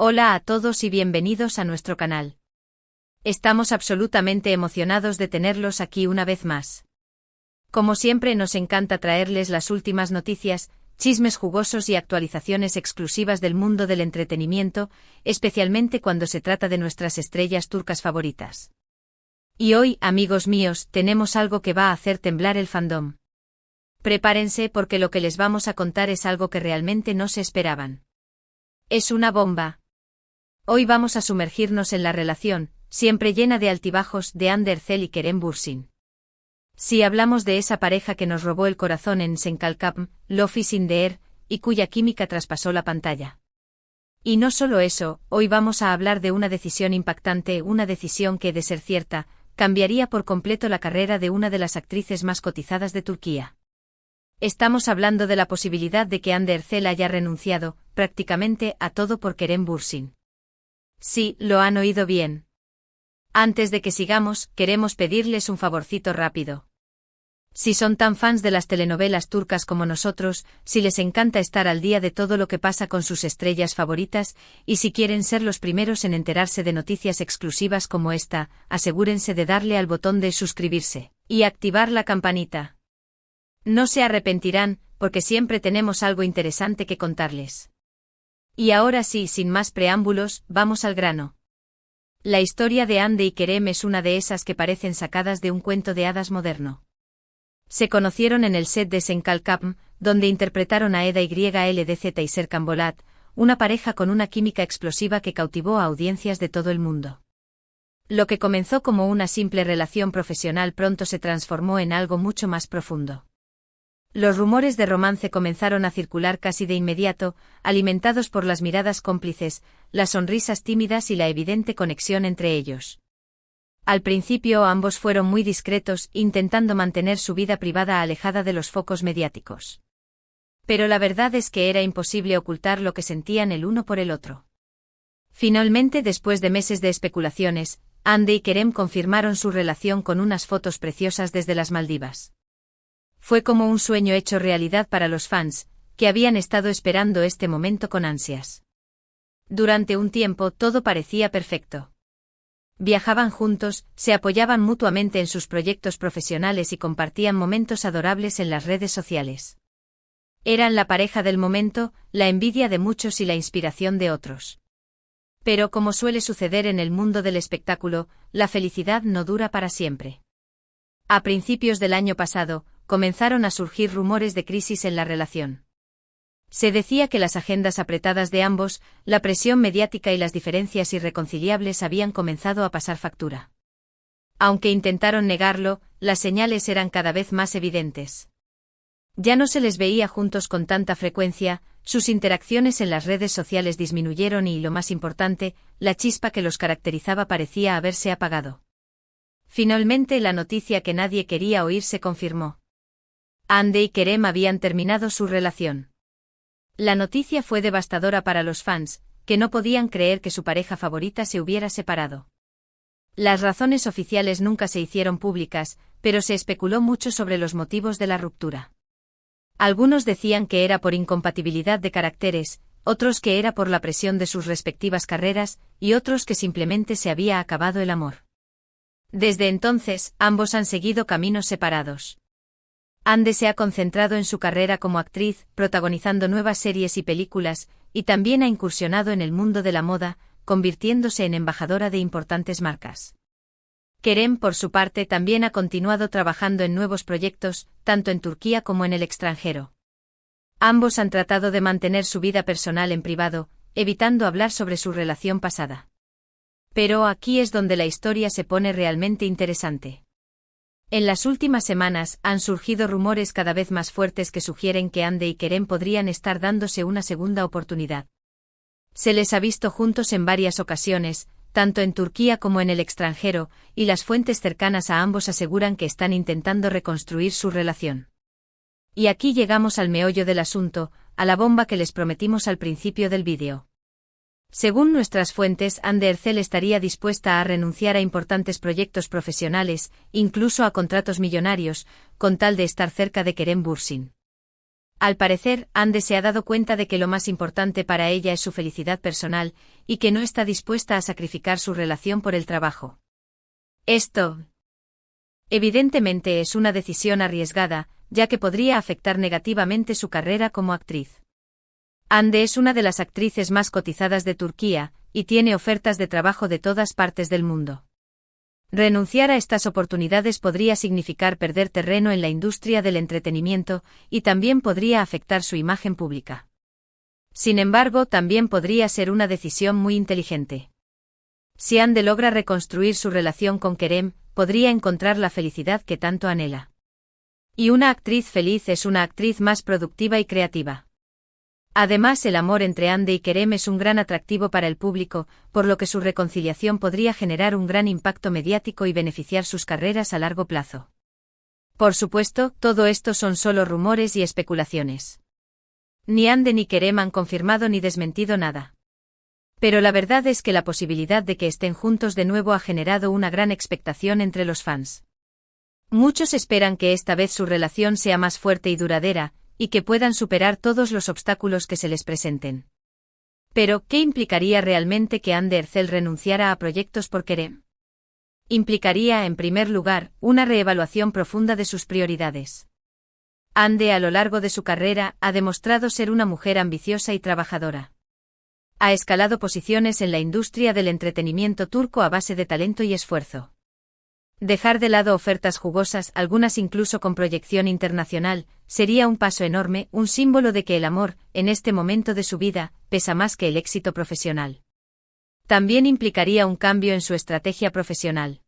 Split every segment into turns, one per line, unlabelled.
Hola a todos y bienvenidos a nuestro canal. Estamos absolutamente emocionados de tenerlos aquí una vez más. Como siempre nos encanta traerles las últimas noticias, chismes jugosos y actualizaciones exclusivas del mundo del entretenimiento, especialmente cuando se trata de nuestras estrellas turcas favoritas. Y hoy, amigos míos, tenemos algo que va a hacer temblar el fandom. Prepárense porque lo que les vamos a contar es algo que realmente no se esperaban. Es una bomba. Hoy vamos a sumergirnos en la relación, siempre llena de altibajos, de Hande Erçel y Kerem Bürsin. Si hablamos de esa pareja que nos robó el corazón en Senkalkapm, Love is in the air, y cuya química traspasó la pantalla. Y no solo eso, hoy vamos a hablar de una decisión impactante, una decisión que, de ser cierta, cambiaría por completo la carrera de una de las actrices más cotizadas de Turquía. Estamos hablando de la posibilidad de que Hande Erçel haya renunciado, prácticamente, a todo por Kerem Bürsin. Sí, lo han oído bien. Antes de que sigamos, queremos pedirles un favorcito rápido. Si son tan fans de las telenovelas turcas como nosotros, si les encanta estar al día de todo lo que pasa con sus estrellas favoritas, y si quieren ser los primeros en enterarse de noticias exclusivas como esta, asegúrense de darle al botón de suscribirse y activar la campanita. No se arrepentirán, porque siempre tenemos algo interesante que contarles. Y ahora sí, sin más preámbulos, vamos al grano. La historia de Hande y Kerem es una de esas que parecen sacadas de un cuento de hadas moderno. Se conocieron en el set de Senkalkapm, donde interpretaron a Eda YLDZ y Serkan Bolat, una pareja con una química explosiva que cautivó a audiencias de todo el mundo. Lo que comenzó como una simple relación profesional pronto se transformó en algo mucho más profundo. Los rumores de romance comenzaron a circular casi de inmediato, alimentados por las miradas cómplices, las sonrisas tímidas y la evidente conexión entre ellos. Al principio ambos fueron muy discretos, intentando mantener su vida privada alejada de los focos mediáticos. Pero la verdad es que era imposible ocultar lo que sentían el uno por el otro. Finalmente, después de meses de especulaciones, Hande y Kerem confirmaron su relación con unas fotos preciosas desde las Maldivas. Fue como un sueño hecho realidad para los fans, que habían estado esperando este momento con ansias. Durante un tiempo todo parecía perfecto. Viajaban juntos, se apoyaban mutuamente en sus proyectos profesionales y compartían momentos adorables en las redes sociales. Eran la pareja del momento, la envidia de muchos y la inspiración de otros. Pero como suele suceder en el mundo del espectáculo, la felicidad no dura para siempre. A principios del año pasado, comenzaron a surgir rumores de crisis en la relación. Se decía que las agendas apretadas de ambos, la presión mediática y las diferencias irreconciliables habían comenzado a pasar factura. Aunque intentaron negarlo, las señales eran cada vez más evidentes. Ya no se les veía juntos con tanta frecuencia, sus interacciones en las redes sociales disminuyeron y, lo más importante, la chispa que los caracterizaba parecía haberse apagado. Finalmente la noticia que nadie quería oír se confirmó. Hande y Kerem habían terminado su relación. La noticia fue devastadora para los fans, que no podían creer que su pareja favorita se hubiera separado. Las razones oficiales nunca se hicieron públicas, pero se especuló mucho sobre los motivos de la ruptura. Algunos decían que era por incompatibilidad de caracteres, otros que era por la presión de sus respectivas carreras, y otros que simplemente se había acabado el amor. Desde entonces, ambos han seguido caminos separados. Hande se ha concentrado en su carrera como actriz, protagonizando nuevas series y películas, y también ha incursionado en el mundo de la moda, convirtiéndose en embajadora de importantes marcas. Kerem, por su parte, también ha continuado trabajando en nuevos proyectos, tanto en Turquía como en el extranjero. Ambos han tratado de mantener su vida personal en privado, evitando hablar sobre su relación pasada. Pero aquí es donde la historia se pone realmente interesante. En las últimas semanas han surgido rumores cada vez más fuertes que sugieren que Hande y Kerem podrían estar dándose una segunda oportunidad. Se les ha visto juntos en varias ocasiones, tanto en Turquía como en el extranjero, y las fuentes cercanas a ambos aseguran que están intentando reconstruir su relación. Y aquí llegamos al meollo del asunto, a la bomba que les prometimos al principio del vídeo. Según nuestras fuentes, Hande Erçel estaría dispuesta a renunciar a importantes proyectos profesionales, incluso a contratos millonarios, con tal de estar cerca de Kerem Bürsin. Al parecer, Ande se ha dado cuenta de que lo más importante para ella es su felicidad personal, y que no está dispuesta a sacrificar su relación por el trabajo. Esto, evidentemente, es una decisión arriesgada, ya que podría afectar negativamente su carrera como actriz. Ande es una de las actrices más cotizadas de Turquía, y tiene ofertas de trabajo de todas partes del mundo. Renunciar a estas oportunidades podría significar perder terreno en la industria del entretenimiento, y también podría afectar su imagen pública. Sin embargo, también podría ser una decisión muy inteligente. Si Ande logra reconstruir su relación con Kerem, podría encontrar la felicidad que tanto anhela. Y una actriz feliz es una actriz más productiva y creativa. Además, el amor entre Ande y Kerem es un gran atractivo para el público, por lo que su reconciliación podría generar un gran impacto mediático y beneficiar sus carreras a largo plazo. Por supuesto, todo esto son solo rumores y especulaciones. Ni Ande ni Kerem han confirmado ni desmentido nada. Pero la verdad es que la posibilidad de que estén juntos de nuevo ha generado una gran expectación entre los fans. Muchos esperan que esta vez su relación sea más fuerte y duradera, y que puedan superar todos los obstáculos que se les presenten. Pero, ¿qué implicaría realmente que Ande Erçel renunciara a proyectos por Kerem? Implicaría, en primer lugar, una reevaluación profunda de sus prioridades. Ande, a lo largo de su carrera, ha demostrado ser una mujer ambiciosa y trabajadora. Ha escalado posiciones en la industria del entretenimiento turco a base de talento y esfuerzo. Dejar de lado ofertas jugosas, algunas incluso con proyección internacional, sería un paso enorme, un símbolo de que el amor, en este momento de su vida, pesa más que el éxito profesional. También implicaría un cambio en su estrategia profesional.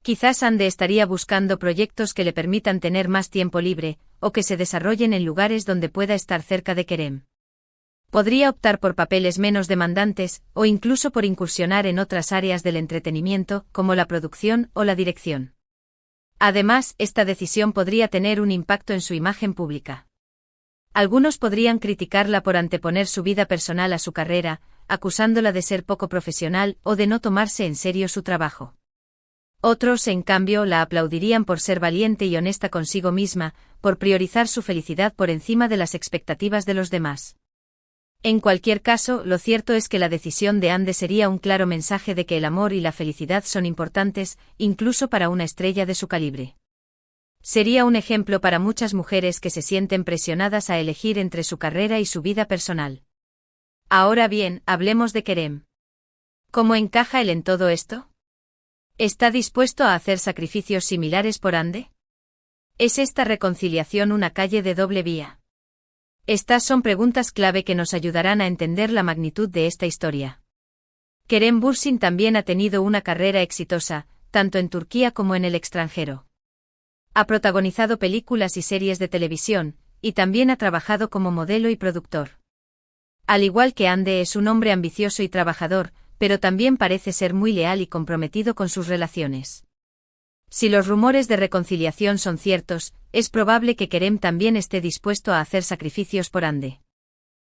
Quizás Ande estaría buscando proyectos que le permitan tener más tiempo libre, o que se desarrollen en lugares donde pueda estar cerca de Kerem. Podría optar por papeles menos demandantes, o incluso por incursionar en otras áreas del entretenimiento, como la producción o la dirección. Además, esta decisión podría tener un impacto en su imagen pública. Algunos podrían criticarla por anteponer su vida personal a su carrera, acusándola de ser poco profesional o de no tomarse en serio su trabajo. Otros, en cambio, la aplaudirían por ser valiente y honesta consigo misma, por priorizar su felicidad por encima de las expectativas de los demás. En cualquier caso, lo cierto es que la decisión de Ande sería un claro mensaje de que el amor y la felicidad son importantes, incluso para una estrella de su calibre. Sería un ejemplo para muchas mujeres que se sienten presionadas a elegir entre su carrera y su vida personal. Ahora bien, hablemos de Kerem. ¿Cómo encaja él en todo esto? ¿Está dispuesto a hacer sacrificios similares por Ande? ¿Es esta reconciliación una calle de doble vía? Estas son preguntas clave que nos ayudarán a entender la magnitud de esta historia. Kerem Bürsin también ha tenido una carrera exitosa, tanto en Turquía como en el extranjero. Ha protagonizado películas y series de televisión, y también ha trabajado como modelo y productor. Al igual que Ande, es un hombre ambicioso y trabajador, pero también parece ser muy leal y comprometido con sus relaciones. Si los rumores de reconciliación son ciertos, es probable que Kerem también esté dispuesto a hacer sacrificios por Ande.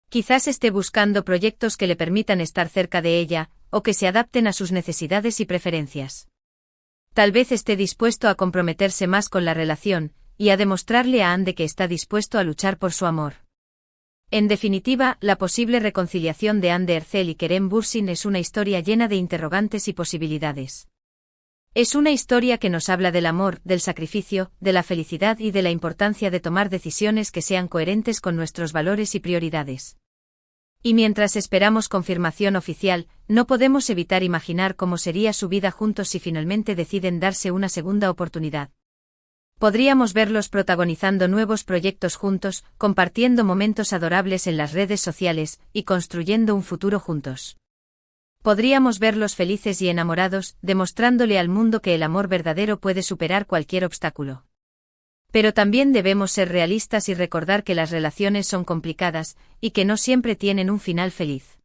Quizás esté buscando proyectos que le permitan estar cerca de ella, o que se adapten a sus necesidades y preferencias. Tal vez esté dispuesto a comprometerse más con la relación, y a demostrarle a Ande que está dispuesto a luchar por su amor. En definitiva, la posible reconciliación de Ande Erçel y Kerem Bürsin es una historia llena de interrogantes y posibilidades. Es una historia que nos habla del amor, del sacrificio, de la felicidad y de la importancia de tomar decisiones que sean coherentes con nuestros valores y prioridades. Y mientras esperamos confirmación oficial, no podemos evitar imaginar cómo sería su vida juntos si finalmente deciden darse una segunda oportunidad. Podríamos verlos protagonizando nuevos proyectos juntos, compartiendo momentos adorables en las redes sociales, y construyendo un futuro juntos. Podríamos verlos felices y enamorados, demostrándole al mundo que el amor verdadero puede superar cualquier obstáculo. Pero también debemos ser realistas y recordar que las relaciones son complicadas, y que no siempre tienen un final feliz.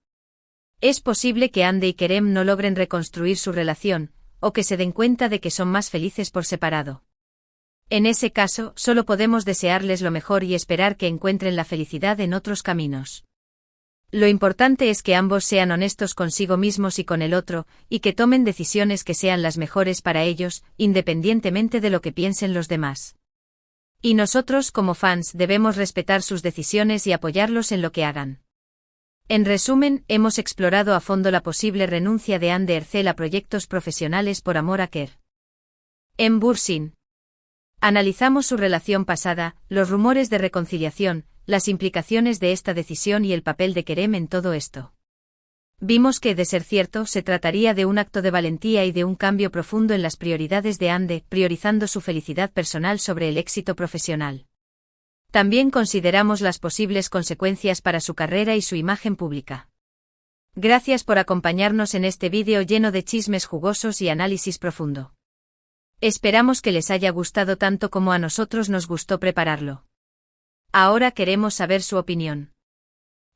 Es posible que Ande y Kerem no logren reconstruir su relación, o que se den cuenta de que son más felices por separado. En ese caso, solo podemos desearles lo mejor y esperar que encuentren la felicidad en otros caminos. Lo importante es que ambos sean honestos consigo mismos y con el otro, y que tomen decisiones que sean las mejores para ellos, independientemente de lo que piensen los demás. Y nosotros como fans debemos respetar sus decisiones y apoyarlos en lo que hagan. En resumen, hemos explorado a fondo la posible renuncia de Anne Ercel a proyectos profesionales por amor a Kerem Bürsin. Analizamos su relación pasada, los rumores de reconciliación, las implicaciones de esta decisión y el papel de Kerem en todo esto. Vimos que, de ser cierto, se trataría de un acto de valentía y de un cambio profundo en las prioridades de Anne, priorizando su felicidad personal sobre el éxito profesional. También consideramos las posibles consecuencias para su carrera y su imagen pública. Gracias por acompañarnos en este vídeo lleno de chismes jugosos y análisis profundo. Esperamos que les haya gustado tanto como a nosotros nos gustó prepararlo. Ahora queremos saber su opinión.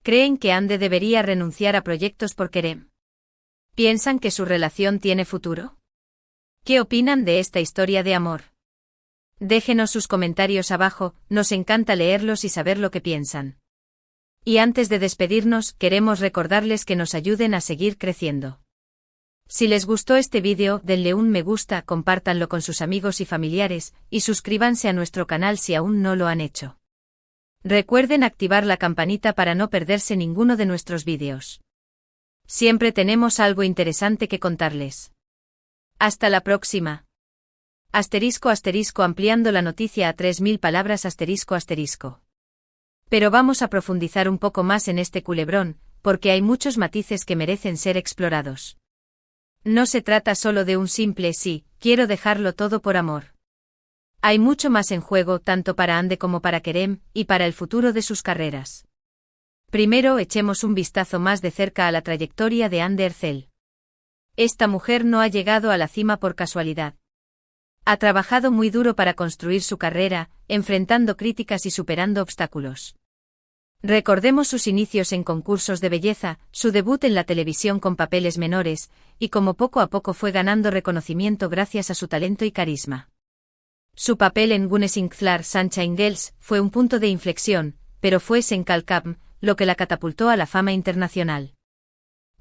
¿Creen que Anne debería renunciar a proyectos por Kerem? ¿Piensan que su relación tiene futuro? ¿Qué opinan de esta historia de amor? Déjenos sus comentarios abajo, nos encanta leerlos y saber lo que piensan. Y antes de despedirnos, queremos recordarles que nos ayuden a seguir creciendo. Si les gustó este vídeo, denle un me gusta, compártanlo con sus amigos y familiares, y suscríbanse a nuestro canal si aún no lo han hecho. Recuerden activar la campanita para no perderse ninguno de nuestros vídeos. Siempre tenemos algo interesante que contarles. Hasta la próxima. *** ampliando la noticia a 3000 palabras ***. Pero vamos a profundizar un poco más en este culebrón, porque hay muchos matices que merecen ser explorados. No se trata solo de un simple sí, quiero dejarlo todo por amor. Hay mucho más en juego tanto para Anne como para Kerem, y para el futuro de sus carreras. Primero echemos un vistazo más de cerca a la trayectoria de Anne Ercel. Esta mujer no ha llegado a la cima por casualidad. Ha trabajado muy duro para construir su carrera, enfrentando críticas y superando obstáculos. Recordemos sus inicios en concursos de belleza, su debut en la televisión con papeles menores, y cómo poco a poco fue ganando reconocimiento gracias a su talento y carisma. Su papel en Gunesingslar Sunshine Girls fue un punto de inflexión, pero fue Senkalkam lo que la catapultó a la fama internacional.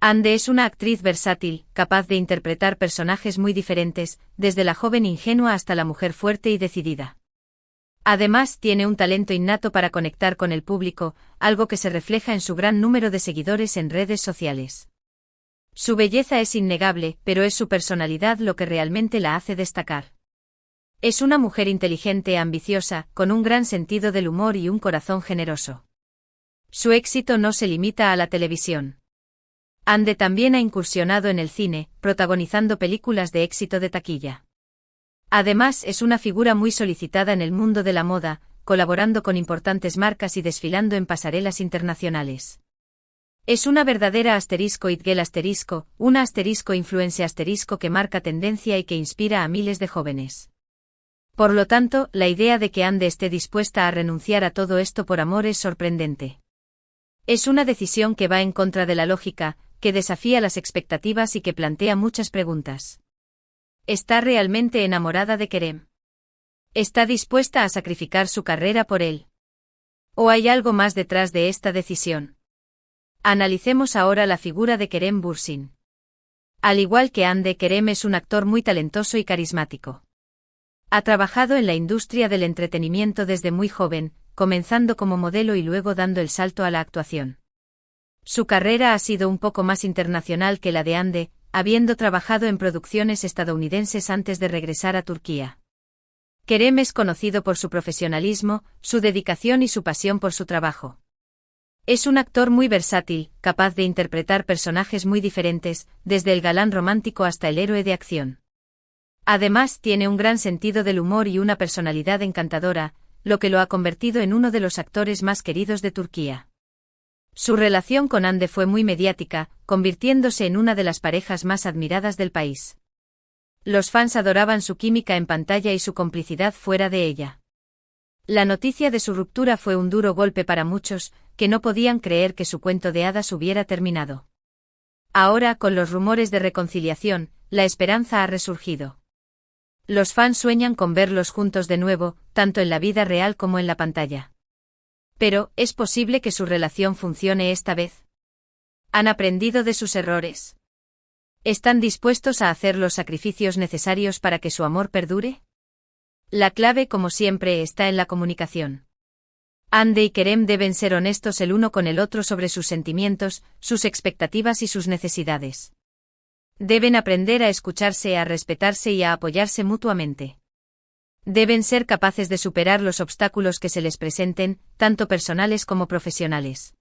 Anne es una actriz versátil, capaz de interpretar personajes muy diferentes, desde la joven ingenua hasta la mujer fuerte y decidida. Además, tiene un talento innato para conectar con el público, algo que se refleja en su gran número de seguidores en redes sociales. Su belleza es innegable, pero es su personalidad lo que realmente la hace destacar. Es una mujer inteligente, ambiciosa, con un gran sentido del humor y un corazón generoso. Su éxito no se limita a la televisión. Anne también ha incursionado en el cine, protagonizando películas de éxito de taquilla. Además, es una figura muy solicitada en el mundo de la moda, colaborando con importantes marcas y desfilando en pasarelas internacionales. Es una verdadera *it girl una influencia que marca tendencia y que inspira a miles de jóvenes. Por lo tanto, la idea de que Anne esté dispuesta a renunciar a todo esto por amor es sorprendente. Es una decisión que va en contra de la lógica, que desafía las expectativas y que plantea muchas preguntas. ¿Está realmente enamorada de Kerem? ¿Está dispuesta a sacrificar su carrera por él? ¿O hay algo más detrás de esta decisión? Analicemos ahora la figura de Kerem Bürsin. Al igual que Anne, Kerem es un actor muy talentoso y carismático. Ha trabajado en la industria del entretenimiento desde muy joven, comenzando como modelo y luego dando el salto a la actuación. Su carrera ha sido un poco más internacional que la de Anne, habiendo trabajado en producciones estadounidenses antes de regresar a Turquía. Kerem es conocido por su profesionalismo, su dedicación y su pasión por su trabajo. Es un actor muy versátil, capaz de interpretar personajes muy diferentes, desde el galán romántico hasta el héroe de acción. Además, tiene un gran sentido del humor y una personalidad encantadora, lo que lo ha convertido en uno de los actores más queridos de Turquía. Su relación con Anne fue muy mediática, convirtiéndose en una de las parejas más admiradas del país. Los fans adoraban su química en pantalla y su complicidad fuera de ella. La noticia de su ruptura fue un duro golpe para muchos, que no podían creer que su cuento de hadas hubiera terminado. Ahora, con los rumores de reconciliación, la esperanza ha resurgido. Los fans sueñan con verlos juntos de nuevo, tanto en la vida real como en la pantalla. Pero, ¿es posible que su relación funcione esta vez? ¿Han aprendido de sus errores? ¿Están dispuestos a hacer los sacrificios necesarios para que su amor perdure? La clave, como siempre, está en la comunicación. Ande y Kerem deben ser honestos el uno con el otro sobre sus sentimientos, sus expectativas y sus necesidades. Deben aprender a escucharse, a respetarse y a apoyarse mutuamente. Deben ser capaces de superar los obstáculos que se les presenten, tanto personales como profesionales.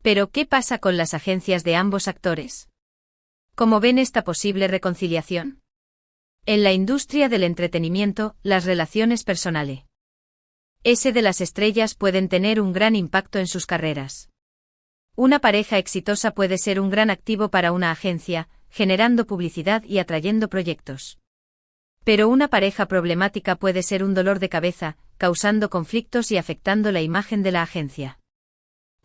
Pero, ¿qué pasa con las agencias de ambos actores? ¿Cómo ven esta posible reconciliación? En la industria del entretenimiento, las relaciones personales de las estrellas pueden tener un gran impacto en sus carreras. Una pareja exitosa puede ser un gran activo para una agencia, generando publicidad y atrayendo proyectos. Pero una pareja problemática puede ser un dolor de cabeza, causando conflictos y afectando la imagen de la agencia.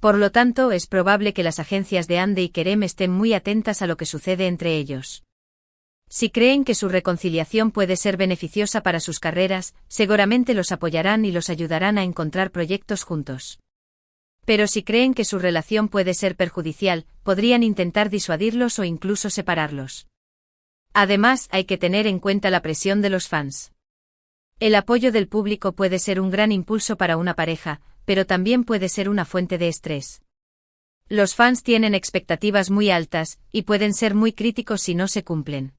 Por lo tanto, es probable que las agencias de Ande y Kerem estén muy atentas a lo que sucede entre ellos. Si creen que su reconciliación puede ser beneficiosa para sus carreras, seguramente los apoyarán y los ayudarán a encontrar proyectos juntos. Pero si creen que su relación puede ser perjudicial, podrían intentar disuadirlos o incluso separarlos. Además, hay que tener en cuenta la presión de los fans. El apoyo del público puede ser un gran impulso para una pareja, pero también puede ser una fuente de estrés. Los fans tienen expectativas muy altas, y pueden ser muy críticos si no se cumplen.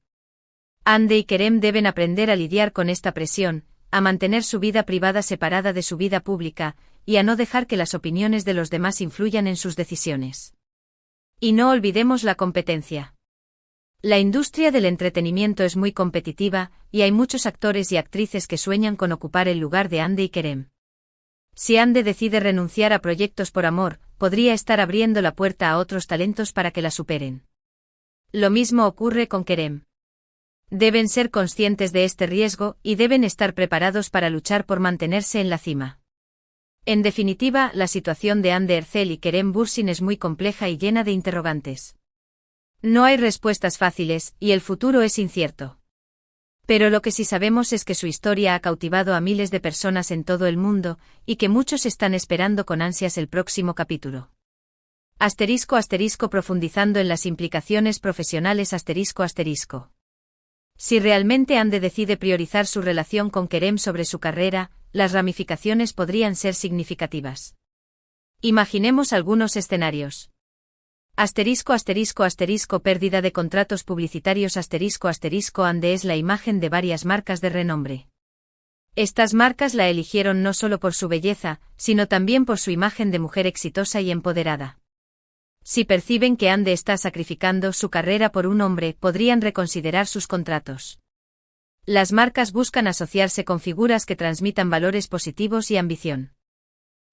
Ande y Kerem deben aprender a lidiar con esta presión, a mantener su vida privada separada de su vida pública, y a no dejar que las opiniones de los demás influyan en sus decisiones. Y no olvidemos la competencia. La industria del entretenimiento es muy competitiva, y hay muchos actores y actrices que sueñan con ocupar el lugar de Ande y Kerem. Si Ande decide renunciar a proyectos por amor, podría estar abriendo la puerta a otros talentos para que la superen. Lo mismo ocurre con Kerem. Deben ser conscientes de este riesgo y deben estar preparados para luchar por mantenerse en la cima. En definitiva, la situación de Hande Erçel y Kerem Bürsin es muy compleja y llena de interrogantes. No hay respuestas fáciles, y el futuro es incierto. Pero lo que sí sabemos es que su historia ha cautivado a miles de personas en todo el mundo, y que muchos están esperando con ansias el próximo capítulo. *** Profundizando en las implicaciones profesionales ***. Si realmente Hande decide priorizar su relación con Kerem sobre su carrera, las ramificaciones podrían ser significativas. Imaginemos algunos escenarios. Pérdida de contratos publicitarios Hande es la imagen de varias marcas de renombre. Estas marcas la eligieron no solo por su belleza, sino también por su imagen de mujer exitosa y empoderada. Si perciben que Hande está sacrificando su carrera por un hombre, podrían reconsiderar sus contratos. Las marcas buscan asociarse con figuras que transmitan valores positivos y ambición.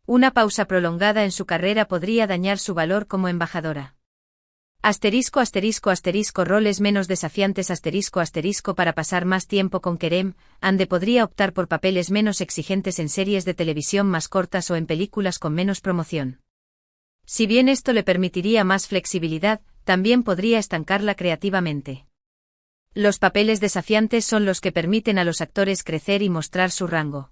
Una pausa prolongada en su carrera podría dañar su valor como embajadora. Roles menos desafiantes para pasar más tiempo con Kerem, Hande podría optar por papeles menos exigentes en series de televisión más cortas o en películas con menos promoción. Si bien esto le permitiría más flexibilidad, también podría estancarla creativamente. Los papeles desafiantes son los que permiten a los actores crecer y mostrar su rango.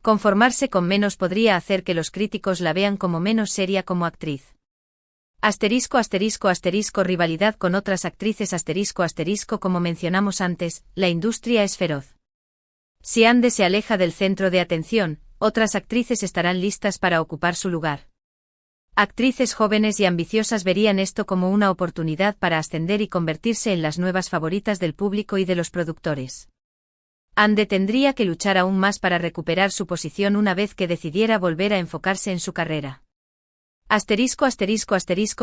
Conformarse con menos podría hacer que los críticos la vean como menos seria como actriz. Rivalidad con otras actrices como mencionamos antes, la industria es feroz. Si Hande se aleja del centro de atención, otras actrices estarán listas para ocupar su lugar. Actrices jóvenes y ambiciosas verían esto como una oportunidad para ascender y convertirse en las nuevas favoritas del público y de los productores. Hande tendría que luchar aún más para recuperar su posición una vez que decidiera volver a enfocarse en su carrera.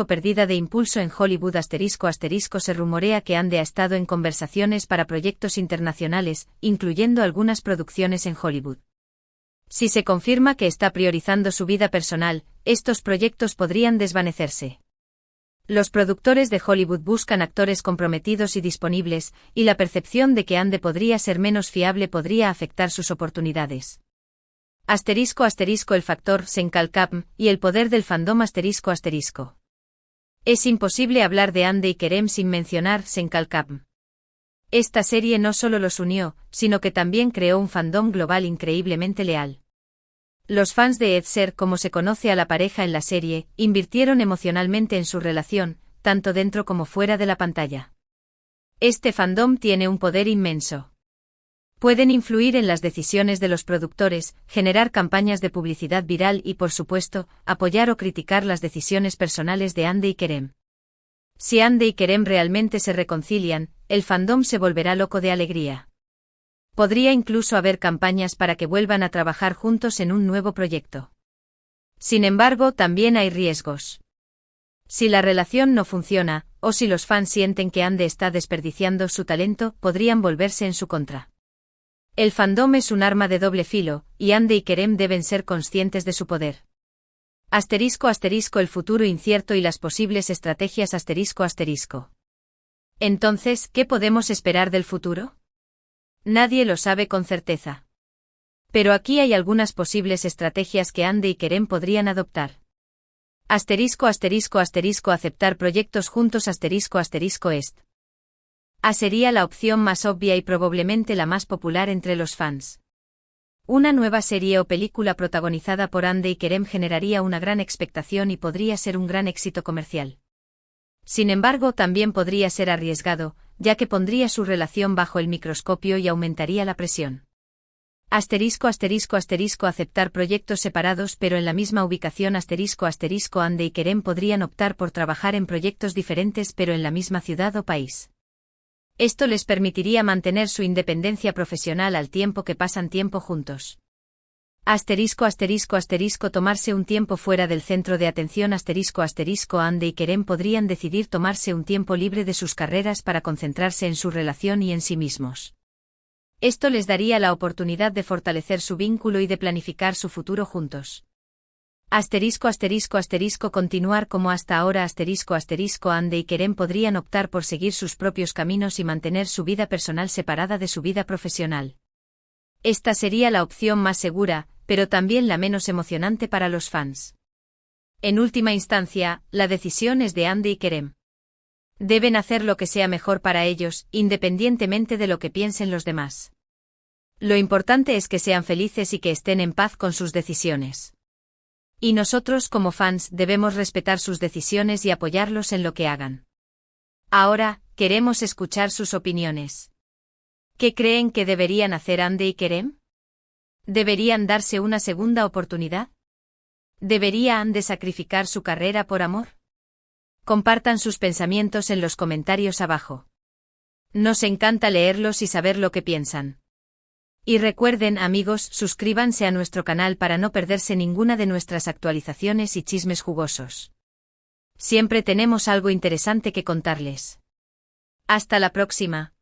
Pérdida de impulso en Hollywood Se rumorea que Hande ha estado en conversaciones para proyectos internacionales, incluyendo algunas producciones en Hollywood. Si se confirma que está priorizando su vida personal, estos proyectos podrían desvanecerse. Los productores de Hollywood buscan actores comprometidos y disponibles, y la percepción de que Hande podría ser menos fiable podría afectar sus oportunidades. El factor Senkalkapm y el poder del fandom Es imposible hablar de Hande y Kerem sin mencionar Senkalkapm. Esta serie no solo los unió, sino que también creó un fandom global increíblemente leal. Los fans de Edser, como se conoce a la pareja en la serie, invirtieron emocionalmente en su relación, tanto dentro como fuera de la pantalla. Este fandom tiene un poder inmenso. Pueden influir en las decisiones de los productores, generar campañas de publicidad viral y, por supuesto, apoyar o criticar las decisiones personales de Hande y Kerem. Si Hande y Kerem realmente se reconcilian, el fandom se volverá loco de alegría. Podría incluso haber campañas para que vuelvan a trabajar juntos en un nuevo proyecto. Sin embargo, también hay riesgos. Si la relación no funciona, o si los fans sienten que Hande está desperdiciando su talento, podrían volverse en su contra. El fandom es un arma de doble filo, y Hande y Kerem deben ser conscientes de su poder. El futuro incierto y las posibles estrategias ***. Entonces, ¿qué podemos esperar del futuro? Nadie lo sabe con certeza. Pero aquí hay algunas posibles estrategias que Hande y Kerem podrían adoptar. Aceptar proyectos juntos ***est. A sería la opción más obvia y probablemente la más popular entre los fans. Una nueva serie o película protagonizada por Hande y Kerem generaría una gran expectación y podría ser un gran éxito comercial. Sin embargo, también podría ser arriesgado, ya que pondría su relación bajo el microscopio y aumentaría la presión. Aceptar proyectos separados pero en la misma ubicación Hande y Kerem podrían optar por trabajar en proyectos diferentes pero en la misma ciudad o país. Esto les permitiría mantener su independencia profesional al tiempo que pasan tiempo juntos. Tomarse un tiempo fuera del centro de atención Hande y Kerem podrían decidir tomarse un tiempo libre de sus carreras para concentrarse en su relación y en sí mismos. Esto les daría la oportunidad de fortalecer su vínculo y de planificar su futuro juntos. Continuar como hasta ahora Hande y Kerem podrían optar por seguir sus propios caminos y mantener su vida personal separada de su vida profesional. Esta sería la opción más segura, pero también la menos emocionante para los fans. En última instancia, la decisión es de Hande y Kerem. Deben hacer lo que sea mejor para ellos, independientemente de lo que piensen los demás. Lo importante es que sean felices y que estén en paz con sus decisiones. Y nosotros como fans debemos respetar sus decisiones y apoyarlos en lo que hagan. Ahora, queremos escuchar sus opiniones. ¿Qué creen que deberían hacer Hande y Kerem? ¿Deberían darse una segunda oportunidad? ¿Debería Hande sacrificar su carrera por amor? Compartan sus pensamientos en los comentarios abajo. Nos encanta leerlos y saber lo que piensan. Y recuerden, amigos, suscríbanse a nuestro canal para no perderse ninguna de nuestras actualizaciones y chismes jugosos. Siempre tenemos algo interesante que contarles. Hasta la próxima.